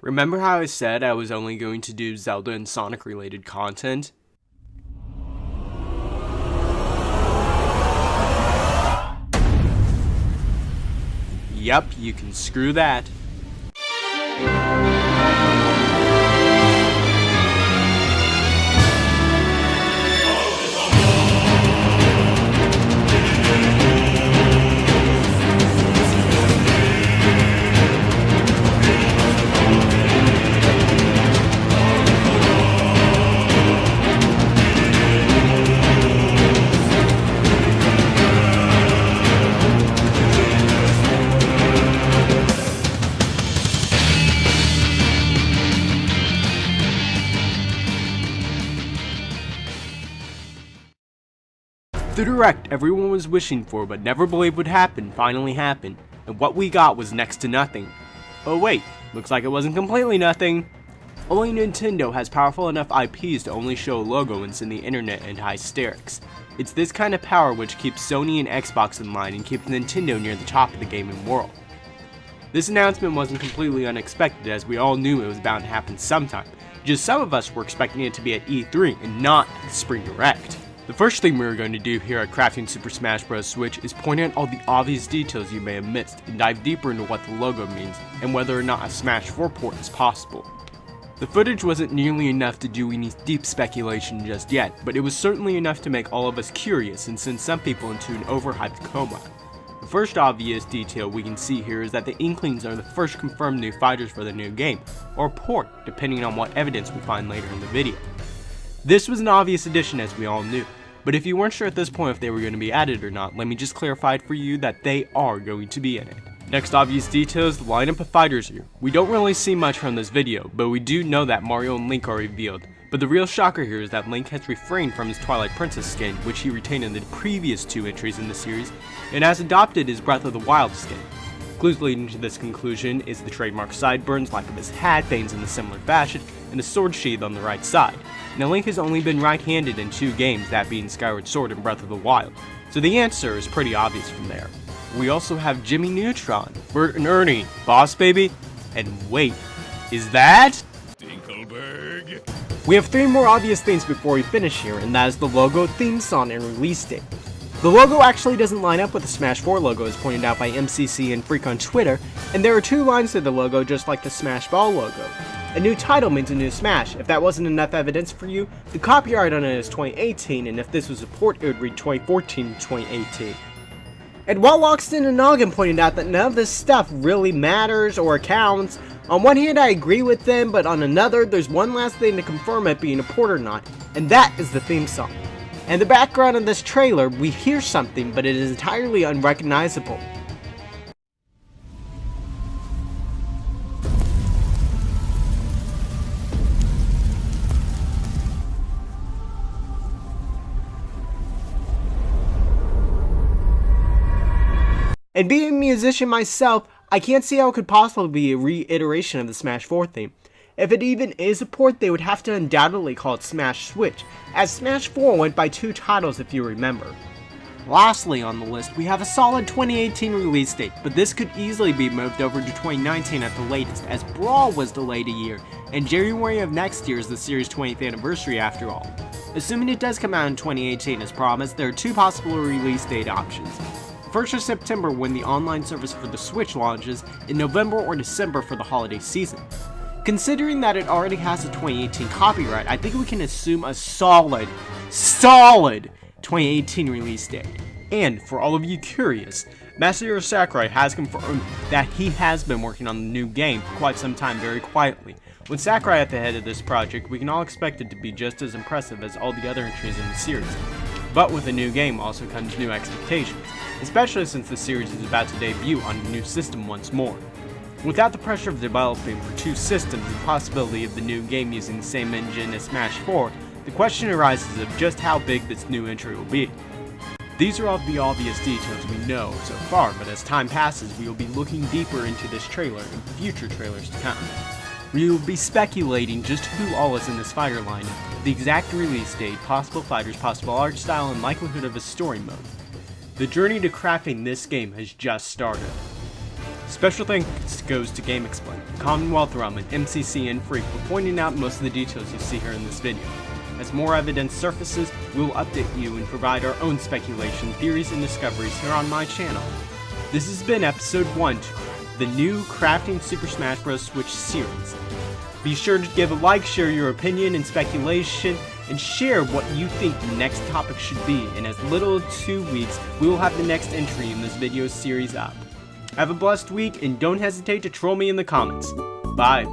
Remember how I said I was only going to do Zelda and Sonic related content? Yep, you can screw that. The direct everyone was wishing for but never believed would happen finally happened, and what we got was next to nothing. Oh wait, looks like it wasn't completely nothing. Only Nintendo has powerful enough IPs to only show a logo and send the internet into hysterics. It's this kind of power which keeps Sony and Xbox in line and keeps Nintendo near the top of the gaming world. This announcement wasn't completely unexpected, as we all knew it was bound to happen sometime, just some of us were expecting it to be at E3 and not at the Spring Direct. The first thing we are going to do here at Crafting Super Smash Bros. Switch is point out all the obvious details you may have missed and dive deeper into what the logo means and whether or not a Smash 4 port is possible. The footage wasn't nearly enough to do any deep speculation just yet, but it was certainly enough to make all of us curious and send some people into an overhyped coma. The first obvious detail we can see here is that the Inklings are the first confirmed new fighters for the new game, or port, depending on what evidence we find later in the video. This was an obvious addition, as we all knew. But if you weren't sure at this point if they were going to be added or not, let me just clarify for you that they are going to be in it. Next obvious detail is the lineup of fighters here. We don't really see much from this video, but we do know that Mario and Link are revealed. But the real shocker here is that Link has refrained from his Twilight Princess skin, which he retained in the previous two entries in the series, and has adopted his Breath of the Wild skin. Clues leading to this conclusion is the trademark sideburns, lack of his hat, veins in a similar fashion, and a sword sheath on the right side. Now Link has only been right-handed in 2 games, that being Skyward Sword and Breath of the Wild, so the answer is pretty obvious from there. We also have Jimmy Neutron, Bert and Ernie, Boss Baby, and wait, is that? Dinkelberg. We have 3 more obvious things before we finish here, and that is the logo, theme song, and release date. The logo actually doesn't line up with the Smash 4 logo as pointed out by MCC and Freak on Twitter, and there are 2 lines to the logo just like the Smash Ball logo. A new title means a new Smash. If that wasn't enough evidence for you, the copyright on it is 2018, and if this was a port, it would read 2014 to 2018. And while Lockston and Noggin pointed out that none of this stuff really matters or counts, on one hand I agree with them, but on another, there's one last thing to confirm it being a port or not, and that is the theme song. In the background of this trailer, we hear something, but it is entirely unrecognizable. And being a musician myself, I can't see how it could possibly be a reiteration of the Smash 4 theme. If it even is a port, they would have to undoubtedly call it Smash Switch, as Smash 4 went by 2 titles if you remember. Lastly on the list, we have a solid 2018 release date, but this could easily be moved over to 2019 at the latest, as Brawl was delayed a year, and January of next year is the series' 20th anniversary after all. Assuming it does come out in 2018 as promised, there are 2 possible release date options. First is September when the online service for the Switch launches, in November or December for the holiday season. Considering that it already has a 2018 copyright, I think we can assume a solid 2018 release date. And for all of you curious, Masahiro Sakurai has confirmed that he has been working on the new game for quite some time very quietly. With Sakurai at the head of this project, we can all expect it to be just as impressive as all the other entries in the series. But with a new game also comes new expectations, especially since the series is about to debut on a new system once more. Without the pressure of developing for 2 systems and the possibility of the new game using the same engine as Smash 4, the question arises of just how big this new entry will be. These are all the obvious details we know so far, but as time passes we will be looking deeper into this trailer and future trailers to come. We will be speculating just who all is in this fighter lineup, the exact release date, possible fighters, possible art style, and likelihood of a story mode. The journey to crafting this game has just started. Special thanks goes to GameXplain, Commonwealth Realm, and MCC and Freak for pointing out most of the details you see here in this video. As more evidence surfaces, we will update you and provide our own speculation, theories, and discoveries here on my channel. This has been episode 1 to the new Crafting Super Smash Bros. Switch series. Be sure to give a like, share your opinion and speculation, and share what you think the next topic should be. In as little as 2 weeks, we will have the next entry in this video series up. Have a blessed week, and don't hesitate to troll me in the comments. Bye.